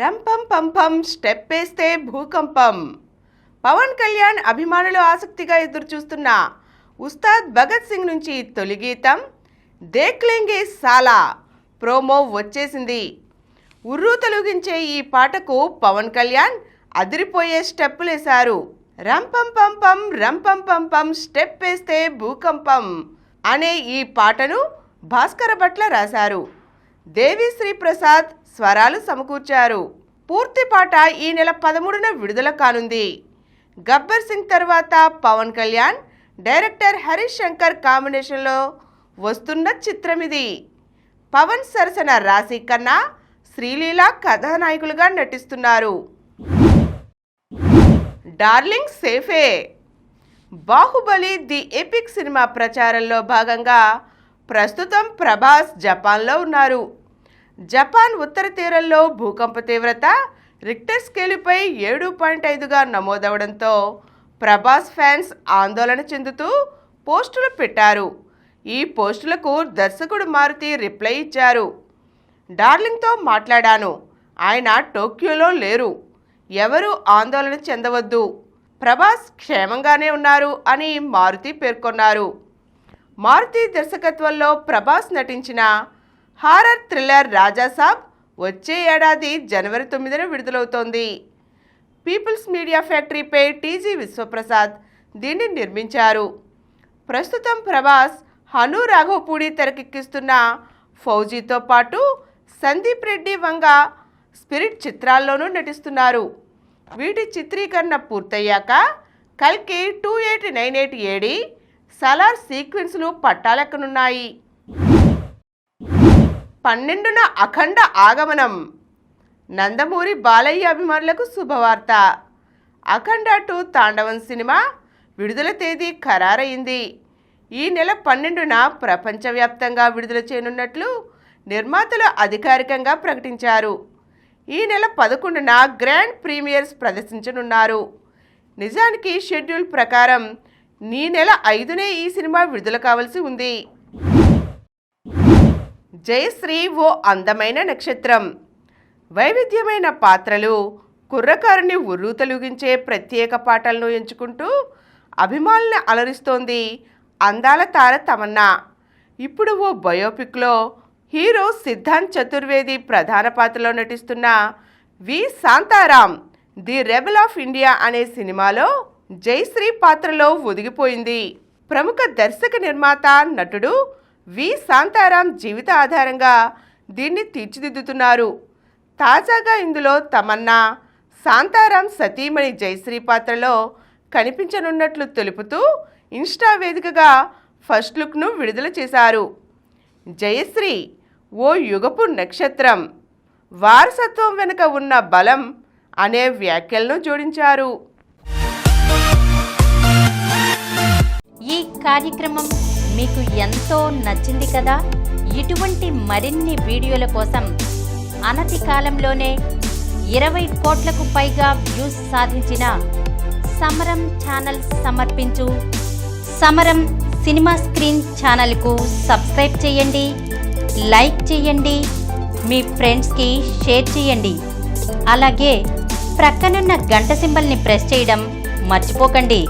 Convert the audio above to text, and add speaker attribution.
Speaker 1: రంపం పంపం step వేస్తే భూకంపం. పవన్ కళ్యాణ్ అభిమానులు ఆసక్తిగా ఎదురుచూస్తున్న ఉస్తాద్ భగత్ సింగ్ నుంచి తొలి గీతం దేఖ్ లేంగే సాలా ప్రోమో వచ్చేసింది. ఉర్రూ తొలగించే ఈ పాటకు పవన్ కళ్యాణ్ అదిరిపోయే స్టెప్పులేశారు. రంపం పంపం స్టెప్ వేస్తే భూకంపం అనే ఈ పాటను భాస్కర భట్ల రాశారు. దేవిశ్రీ ప్రసాద్ స్వరాలు సమకూర్చారు. పూర్తి పాట ఈ నెల 13న విడుదల కానుంది. గబ్బర్ సింగ్ తర్వాత పవన్ కళ్యాణ్, డైరెక్టర్ హరీష్ శంకర్ కాంబినేషన్లో వస్తున్న చిత్రం ఇది. పవన్ సరసన రాశి ఖన్నా, శ్రీలీల కథానాయకులుగా నటిస్తున్నారు. డార్లింగ్ సేఫే. బాహుబలి ది ఎపిక్ సినిమా ప్రచారంలో భాగంగా ప్రస్తుతం ప్రభాస్ జపాన్లో ఉన్నారు. జపాన్ ఉత్తర తీరంలో భూకంప తీవ్రత రిక్టర్ స్కేలుపై 7.5గా నమోదవడంతో ప్రభాస్ ఫ్యాన్స్ ఆందోళన చెందుతూ పోస్టులు పెట్టారు. ఈ పోస్టులకు దర్శకుడు మారుతి రిప్లై ఇచ్చారు. డార్లింగ్తో మాట్లాడాను, ఆయన టోక్యోలో లేరు, ఎవరూ ఆందోళన చెందవద్దు, ప్రభాస్ క్షేమంగానే ఉన్నారు అని మారుతి పేర్కొన్నారు. మారుతి దర్శకత్వంలో ప్రభాస్ నటించిన హారర్ థ్రిల్లర్ రాజాసాబ్ వచ్చే ఏడాది జనవరి 9న విడుదలవుతోంది. పీపుల్స్ మీడియా ఫ్యాక్టరీపై టీజీ విశ్వప్రసాద్ దీన్ని నిర్మించారు. ప్రస్తుతం ప్రభాస్ హను రాఘవపూడి తెరకెక్కిస్తున్న ఫౌజీతో పాటు సందీప్ రెడ్డి వంగ స్పిరిట్ చిత్రాల్లోనూ నటిస్తున్నారు. వీటి చిత్రీకరణ పూర్తయ్యాక కల్కి 2898 ఏడి సలార్ సీక్వెన్స్లు పట్టాలెక్కనున్నాయి. 12న అఖండ ఆగమనం. నందమూరి బాలయ్య అభిమానులకు శుభవార్త. అఖండ 2 తాండవం సినిమా విడుదల తేదీ ఖరారైంది. ఈ నెల 12న ప్రపంచవ్యాప్తంగా విడుదల చేయనున్నట్లు నిర్మాతలు అధికారికంగా ప్రకటించారు. ఈ నెల 11న గ్రాండ్ ప్రీమియర్స్ ప్రదర్శించనున్నారు. నిజానికి షెడ్యూల్ ప్రకారం ఈ నెల 5నే ఈ సినిమా విడుదల కావాల్సి ఉంది. జయశ్రీ ఓ అందమైన నక్షత్రం. వైవిధ్యమైన పాత్రలు, కుర్రకారుని ఉర్రూతలూగించే ప్రత్యేక పాటలను ఎంచుకుంటూ అభిమానుల్ని అలరిస్తోంది అందాల తార తమన్నా. ఇప్పుడు ఓ బయోపిక్లో హీరో సిద్ధాంత్ చతుర్వేది ప్రధాన పాత్రలో నటిస్తున్న V Shantaram the rebel of India అనే సినిమాలో జయశ్రీ పాత్రలో ఒదిగిపోయింది. ప్రముఖ దర్శక నిర్మాత నటుడు వి శాంతారాం జీవిత ఆధారంగా దీన్ని తీర్చిదిద్దుతున్నారు. తాజాగా ఇందులో తమన్నా శాంతారాం సతీమణి జయశ్రీ పాత్రలో కనిపించనున్నట్లు తెలుపుతూ ఇన్స్టా వేదికగా ఫస్ట్ లుక్ను విడుదల చేశారు. జయశ్రీ ఓ యుగపు నక్షత్రం, వారసత్వం వెనుక ఉన్న బలం అనే వ్యాఖ్యలను జోడించారు.
Speaker 2: ఈ కార్యక్రమం మీకు ఎంతో నచ్చింది కదా. ఇటువంటి మరిన్ని వీడియోల కోసం అనతి కాలంలోనే 20 కోట్లకు పైగా వ్యూస్ సాధించిన సమరం ఛానల్ సమర్పించు సమరం సినిమా స్క్రీన్ ఛానల్కు సబ్స్క్రైబ్ చేయండి, లైక్ చేయండి, మీ ఫ్రెండ్స్కి షేర్ చేయండి. అలాగే ప్రక్కనున్న గంట సింబల్ని ప్రెస్ చేయడం మర్చిపోకండి.